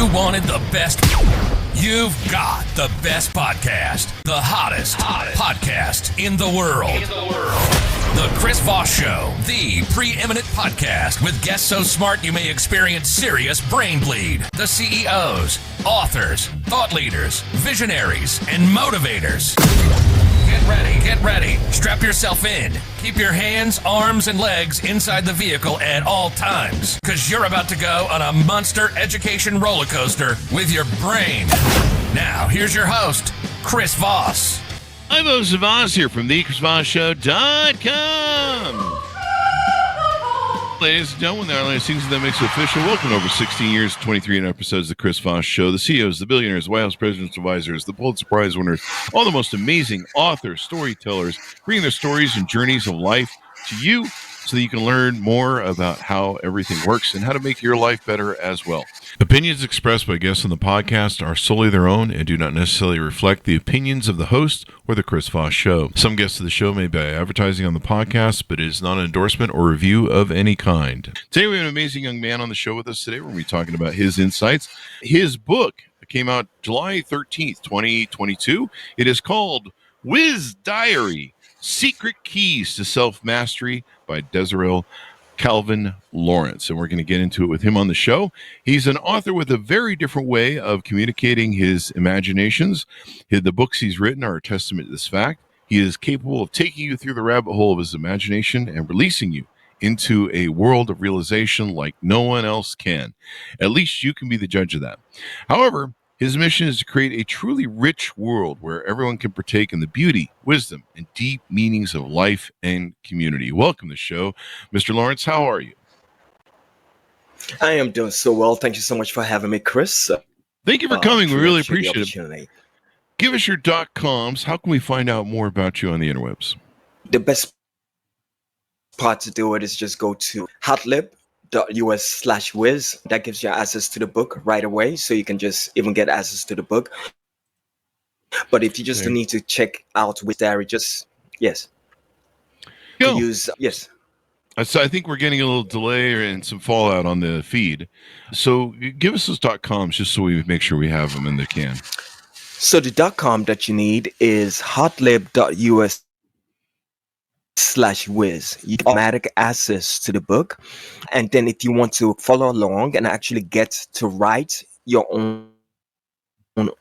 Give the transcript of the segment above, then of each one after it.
You wanted the best. You've got the best podcast. The hottest podcast in the world. The Chris Voss Show, the preeminent podcast with guests so smart you may experience serious brain bleed. The CEOs, authors, thought leaders, visionaries, and motivators. Get ready. Strap yourself in. Keep your hands, arms, and legs inside the vehicle at all times, because you're about to go on a monster education roller coaster with your brain. Now, here's your host, Chris Voss. I'm Chris Voss here from the ChrisVossShow.com. Ladies and gentlemen, the online season that makes it official. Welcome to over 16 years, 23 and episodes of the Chris Voss Show. The CEOs, the billionaires, the White House presidents, advisors, the Pulitzer Prize winners, all the most amazing authors, storytellers, bringing their stories and journeys of life to you so that you can learn more about how everything works and how to make your life better as well. Opinions expressed by guests on the podcast are solely their own and do not necessarily reflect the opinions of the host or the Chris Voss Show. Some guests of the show may be advertising on the podcast, but it is not an endorsement or review of any kind. Today we have an amazing young man on the show with us today. We're going to be talking about his insights. His book came out July 13th, 2022. It is called Whiz Diary: Secret Keys to Self-Mastery by Desirel Calvin Lawrence, and we're going to get into it with him on the show. He's an author with a very different way of communicating his imaginations. The books he's written are a testament to this fact. He is capable of taking you through the rabbit hole of his imagination and releasing you into a world of realization like no one else can. At least you can be the judge of that. However, his mission is to create a truly rich world where everyone can partake in the beauty, wisdom, and deep meanings of life and community. Welcome to the show, Mr. Lawrence. How are you? I am doing so well. Thank you so much for having me, Chris. Thank you for coming. We really appreciate it. Give us your .coms. How can we find out more about you on the interwebs? The best part to do it is just go to hotlib.us/whiz. That gives you access to the book right away, so you can just even get access to the book. But if you just need to check out Whiz Diary, yes. Go. Yes. So I think we're getting a little delay and some fallout on the feed. So give us those .coms just so we make sure we have them in the can. So the .com that you need is hotlib.us/whiz. You get automatic access to the book. And then if you want to follow along and actually get to write your own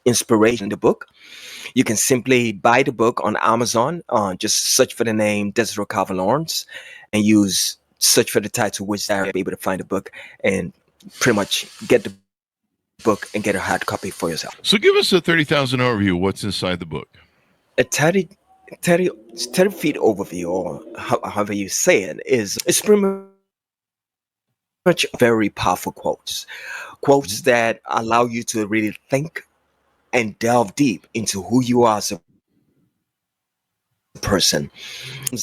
inspiration in the book, you can simply buy the book on Amazon. Just search for the name Desirel Calvin Lawrence and search for the title Whiz Diary. You'll be able to find the book and pretty much get the book and get a hard copy for yourself. So give us a 30,000 overview of what's inside the book. A 30 feet overview, or however you say it, it's pretty much very powerful quotes that allow you to really think and delve deep into who you are as a person,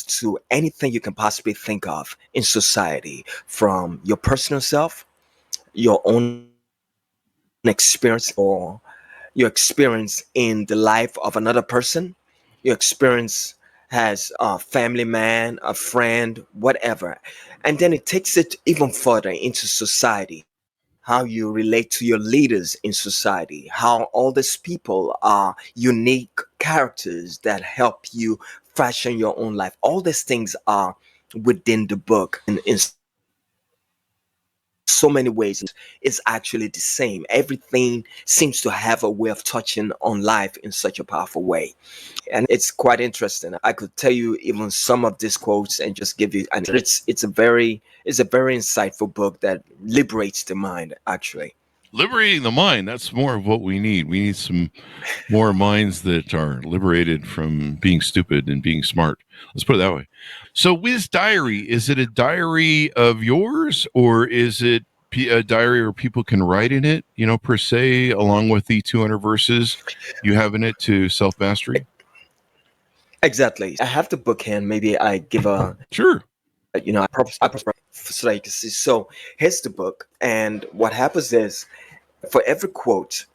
to anything you can possibly think of in society, from your personal self, your own experience, or your experience in the life of another person, your experience as a family man, a friend, whatever. And then it takes it even further into society, how you relate to your leaders in society, how all these people are unique characters that help you fashion your own life. All these things are within the book. And in so many ways, it's actually the same. Everything seems to have a way of touching on life in such a powerful way. And it's quite interesting. I could tell you even some of these quotes and just give you, and it's a very insightful book that liberates the mind, actually. Liberating the mind, that's more of what we need. We need some more minds that are liberated from being stupid and being smart. Let's put it that way. So Whiz Diary, is it a diary of yours, or is it a diary where people can write in it, per se, along with the 200 verses you have in it to self-mastery? Exactly. I have the book here, and maybe I give a... Sure. I so that you can see. So here's the book, and what happens is, for every quote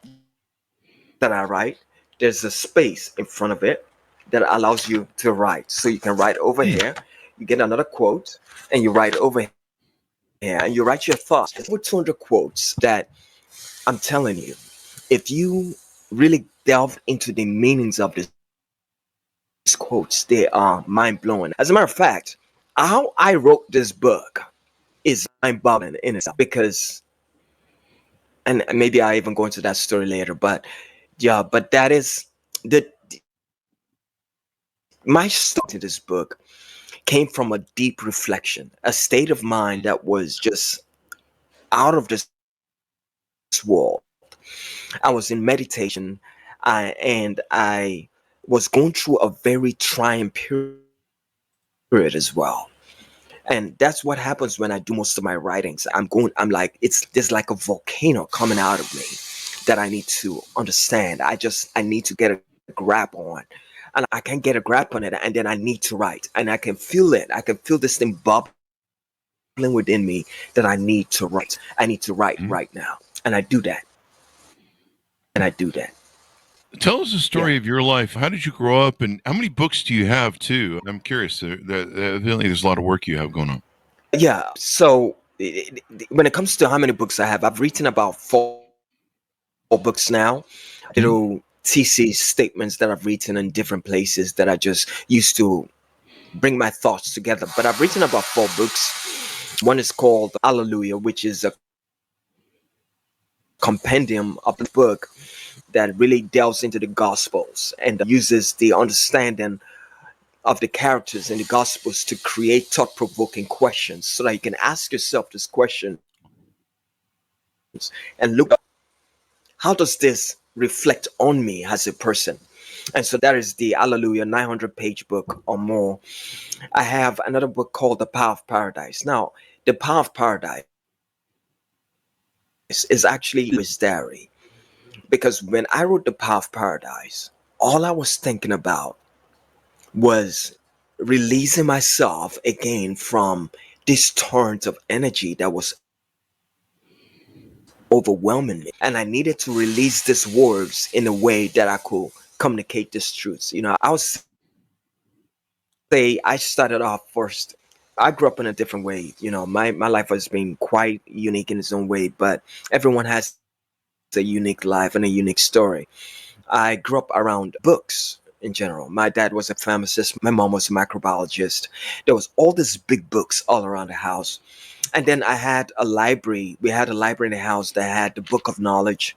that I write, there's a space in front of it that allows you to write. So you can write over here, you get another quote, and you write over here, and you write your thoughts. There's over 200 quotes that I'm telling you, if you really delve into the meanings of these quotes, they are mind blowing. As a matter of fact, how I wrote this book is mind boggling in itself because, and maybe I even go into that story later, but yeah, but that is the my start to this book came from a deep reflection, a state of mind that was just out of this world. I was in meditation, and I was going through a very trying period as well. And that's what happens when I do most of my writings. I'm like, there's like a volcano coming out of me that I need to understand. I need to get a grab on. And I can get a grab on it, and then I need to write. And I can feel it. I can feel this thing bubbling within me that I need to write. I need to write Mhm. right now. And I do that. And I do that. Tell us the Yeah. story of your life. How did you grow up, and how many books do you have too? I'm curious. Evidently, there's a lot of work you have going on. Yeah. So when it comes to how many books I have, I've written about four books now. Mhm. Little thesis statements that I've written in different places that I just used to bring my thoughts together. But I've written about 4 books. One is called Hallelujah, which is a compendium of the book that really delves into the Gospels and uses the understanding of the characters in the Gospels to create thought provoking questions so that you can ask yourself this question and look, how does this reflect on me as a person? And so that is the Hallelujah 900-page book or more. I have another book called The Power of Paradise. Now, The Power of Paradise is actually his diary because when I wrote The Power of Paradise, all I was thinking about was releasing myself again from this torrent of energy that was overwhelming me. And I needed to release these words in a way that I could communicate these truths. I was say I started off first. I grew up in a different way. My life has been quite unique in its own way, but everyone has a unique life and a unique story. I grew up around books in general. My dad was a pharmacist, my mom was a microbiologist. There was all these big books all around the house. And then I had a library. We had a library in the house that had the book of knowledge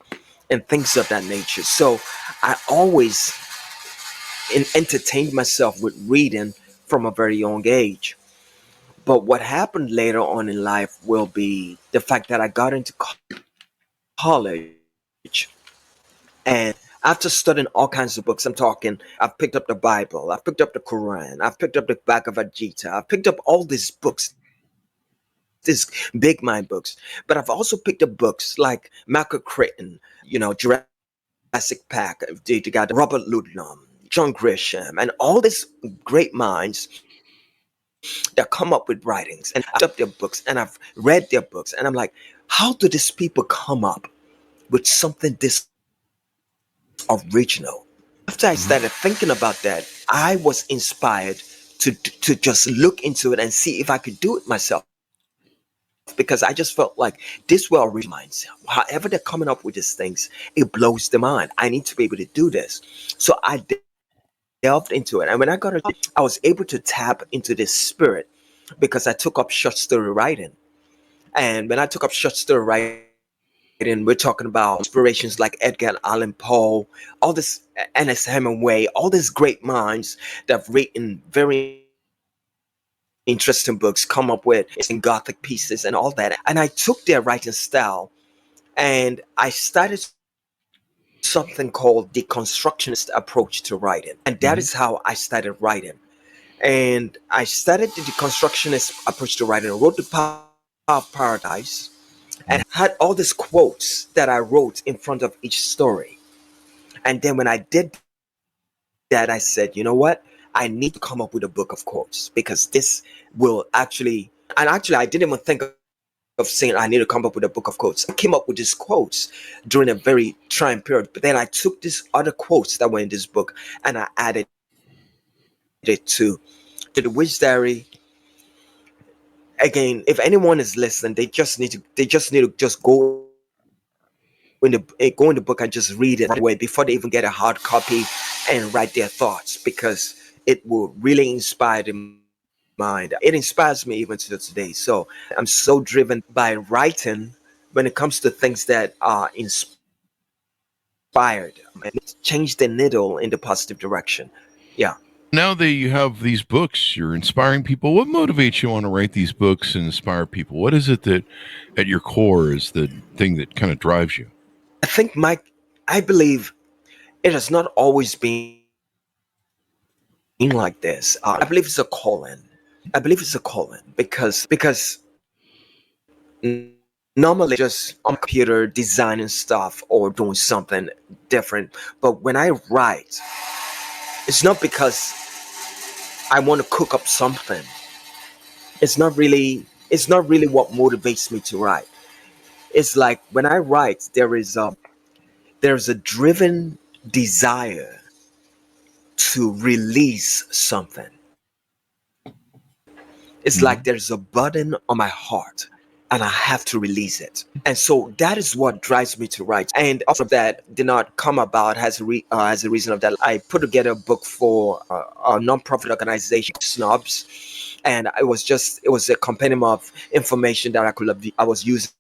and things of that nature. So I always entertained myself with reading from a very young age. But what happened later on in life will be the fact that I got into college, and after studying all kinds of books, I'm talking, I've picked up the Bible, I've picked up the Quran, I've picked up the Bhagavad Gita, I've picked up all these books, these big mind books. But I've also picked up books like Michael Crichton, Jurassic Park, you got Robert Ludlum, John Grisham, and all these great minds that come up with writings. And I've up their books and I've read their books, and I'm like, how do these people come up with something this original? After I Mhm. started thinking about that, I was inspired to just look into it and see if I could do it myself. Because I just felt like this will reach minds. However they're coming up with these things, it blows the mind. I need to be able to do this. So I delved into it. And when I got it, I was able to tap into this spirit because I took up short story writing. And when I took up short story writing, we're talking about inspirations like Edgar Allan Poe, all this Ernest Hemingway, all these great minds that have written very interesting books, come up with in gothic pieces and all that. And I took their writing style and I started something called the constructionist approach to writing. And that Mhm. is how I started writing. And I started the deconstructionist approach to writing. I wrote The Power of Paradise and had all these quotes that I wrote in front of each story. And then when I did that, I said, you know what? I need to come up with a book of quotes because this will actually, and actually, I didn't even think of saying I need to come up with a book of quotes. I came up with these quotes during a very trying period, but then I took these other quotes that were in this book and I added it to the Witch Diary. Again, if anyone is listening, they just need to just go go in the book and just read it right away before they even get a hard copy and write their thoughts, because it will really inspire the mind. It inspires me even to today. So I'm so driven by writing when it comes to things that are inspired and change the needle in the positive direction. Yeah. Now that you have these books, you're inspiring people. What motivates you want to write these books and inspire people? What is it that at your core is the thing that kind of drives you? I think, Mike, I believe it has not always been like this. I believe it's a calling. I believe it's a calling because normally just on computer designing stuff or doing something different. But when I write, it's not because I want to cook up something. It's not really what motivates me to write. It's like when I write, there's a driven desire to release something. It's like there's a burden on my heart and I have to release it. And so that is what drives me to write. And also that did not come about as a reason of that. I put together a book for a nonprofit organization, Snobs. And it was a compendium of information that I was using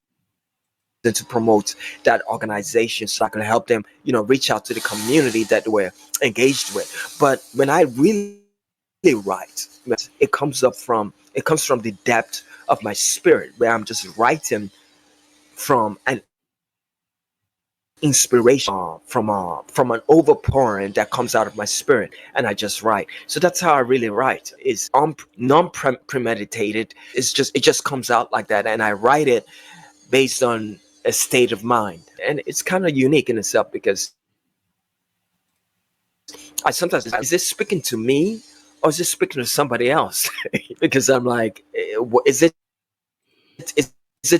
to promote that organization so I could help them, reach out to the community that they were engaged with. But when I really write, it comes from the depth of my spirit, where I'm just writing from an inspiration, from an overpouring that comes out of my spirit, and I just write. So that's how I really write. It's non-premeditated. It just comes out like that, and I write it based on a state of mind, and it's kind of unique in itself, because I sometimes, is this speaking to me or is it speaking to somebody else? Because I'm like, is it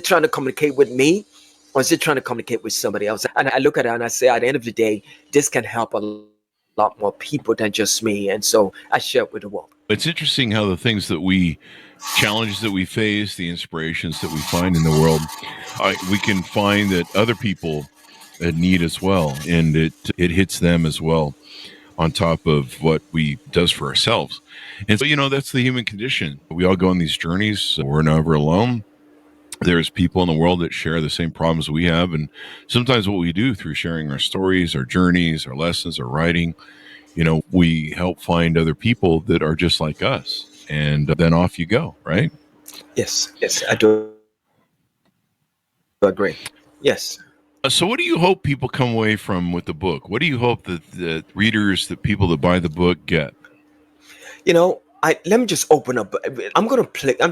trying to communicate with me, or is it trying to communicate with somebody else? And I look at it and I say, at the end of the day, this can help a lot more people than just me, and so I share it with the world. It's interesting how the challenges that we face, the inspirations that we find in the world, we can find that other people need as well, and it hits them as well, on top of what we does for ourselves. And so, that's the human condition. We all go on these journeys. We're never alone. There's people in the world that share the same problems we have. And sometimes what we do through sharing our stories, our journeys, our lessons, our writing, we help find other people that are just like us. And then off you go, right? Yes, I do agree. Yes. So what do you hope people come away from with the book? What do you hope that the readers, the people that buy the book get? Let me just open up. I'm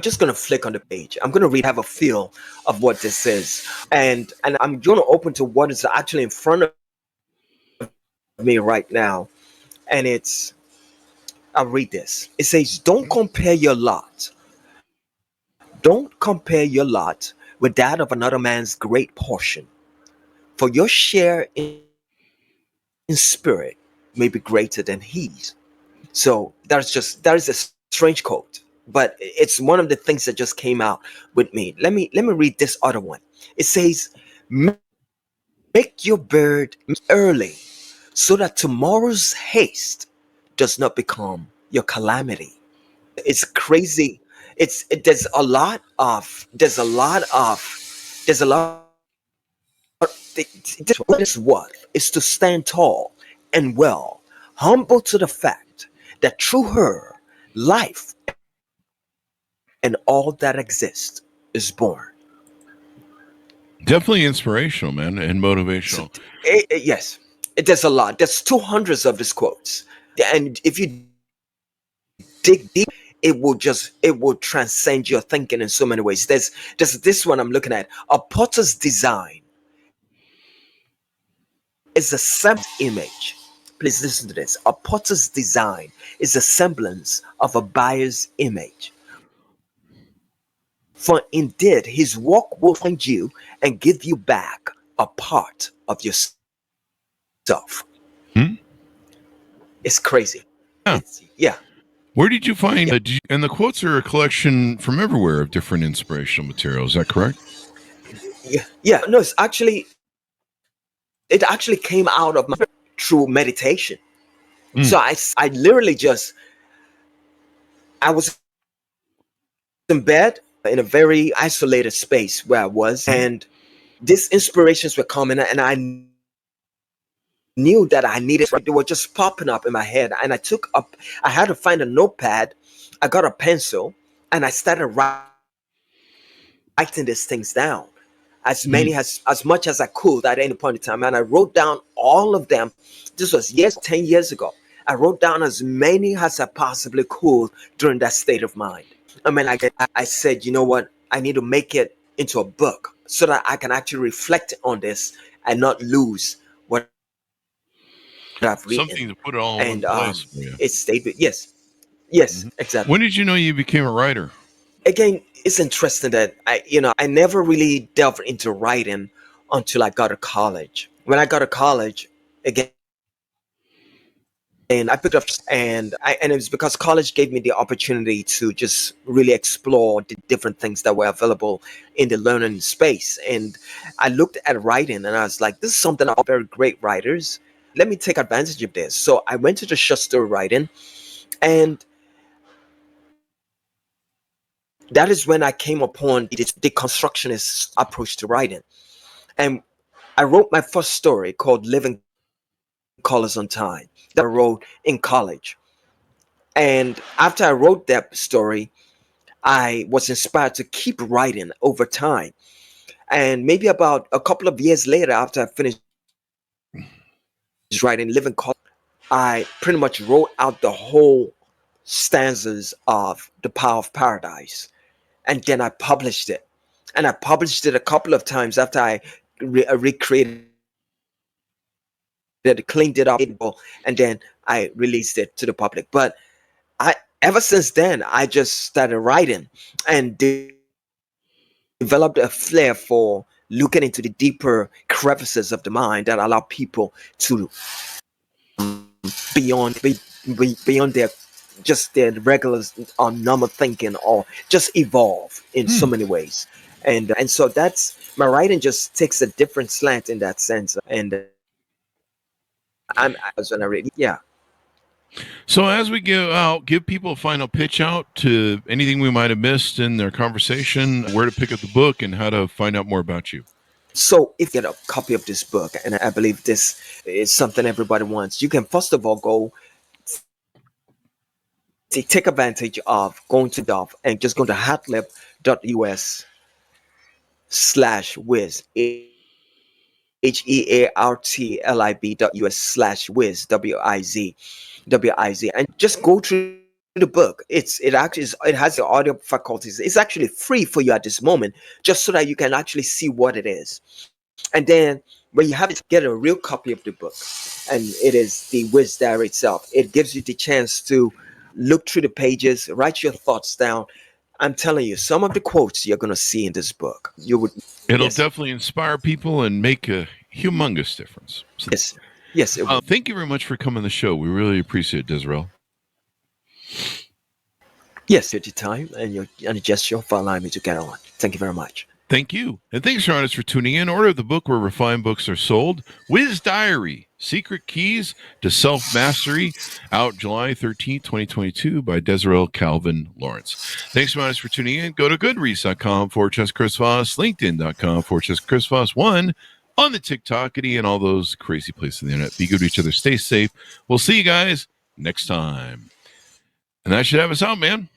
just gonna flick on the page. I'm gonna have a feel of what this is, and I'm gonna open to what is actually in front of me right now, and I'll read this. It says, "Don't compare your lot. Don't compare your lot with that of another man's great portion, for your share in spirit may be greater than his." So that is a strange quote, but it's one of the things that just came out with me. Let me read this other one. It says, "Make your bed early, so that tomorrow's haste does not become your calamity." It's crazy. There's a lot of what is worth is to stand tall and well, humble to the fact that through her, life and all that exists is born. Definitely inspirational, man, and motivational. Yes, there's a lot. There's 200 of these quotes, and if you dig deep, it will transcend your thinking in so many ways. There's this one I'm looking at. A potter's design is a semblance image. Please listen to this. A potter's design is a semblance of a buyer's image. For indeed, his work will find you and give you back a part of yourself. Hmm? It's crazy. Yeah. Yeah. Where did you find and the quotes are a collection from everywhere of different inspirational material. Is that correct? Yeah. No, it's actually it actually came out of my through meditation. Mm. So I literally just, I was in bed in a very isolated space where I was, and these inspirations were coming, and I knew that I needed. They were just popping up in my head, and I had to find a notepad. I got a pencil, and I started writing these things down, as much as I could at any point in time, and I wrote down all of them. This was 10 years ago. I wrote down as many as I possibly could during that state of mind. I mean, I said, you know what? I need to make it into a book so that I can actually reflect on this and not lose what I've written. Something to put it all in place. It stayed with, yes, exactly. When did you know you became a writer? Again, it's interesting that I never really delved into writing until I got to college. When I got to college, again, and I picked up, and it was because college gave me the opportunity to just really explore the different things that were available in the learning space. And I looked at writing, and I was like, this is something all very great writers. Let me take advantage of this. So I went to the short story writing, and that is when I came upon the constructionist approach to writing. And I wrote my first story called Living Colors on Time that I wrote in college. And after I wrote that story, I was inspired to keep writing over time. And maybe about a couple of years later, after I finished writing Living Colors, I pretty much wrote out the whole stanzas of The Power of Paradise. And then I published it. And I published it a couple of times after I recreated it, cleaned it up, and then I released it to the public. But ever since then, I just started writing and developed a flair for looking into the deeper crevices of the mind that allow people to beyond their regular normal thinking, or just evolve in so many ways. And so that's my writing just takes a different slant in that sense. And I was when I read, yeah. So as we go out, give people a final pitch out to anything we might have missed in their conversation, where to pick up the book, and how to find out more about you. So if you get a copy of this book, and I believe this is something everybody wants, you can first of all go to take advantage of going to Dove and just go to heartlib.us/whiz, heartlib.us/whiz, WIZ, and just go through the book. It has the audio faculties. It's actually free for you at this moment, just so that you can actually see what it is. And then when you have it, get a real copy of the book, and it is the Whiz Diary itself. It gives you the chance to look through the pages, write your thoughts down. I'm telling you, some of the quotes you're going to see in this book, It'll definitely inspire people and make a humongous difference. So, yes. It will. Thank you very much for coming on the show. We really appreciate it, Desirel. Yes, at your time and your gesture for allowing me to get on. Thank you very much. Thank you. And thanks, your audience, for tuning in. Order the book where refined books are sold. Whiz Diary, Secret Keys to Self-Mastery, out July 13th, 2022 by Desirel Calvin Lawrence. Thanks so much for tuning in. Go to goodreads.com/Chris Voss, LinkedIn.com/Chris Voss 1, on the TikTokity and all those crazy places on the internet. Be good to each other. Stay safe. We'll see you guys next time. And that should have us out, man.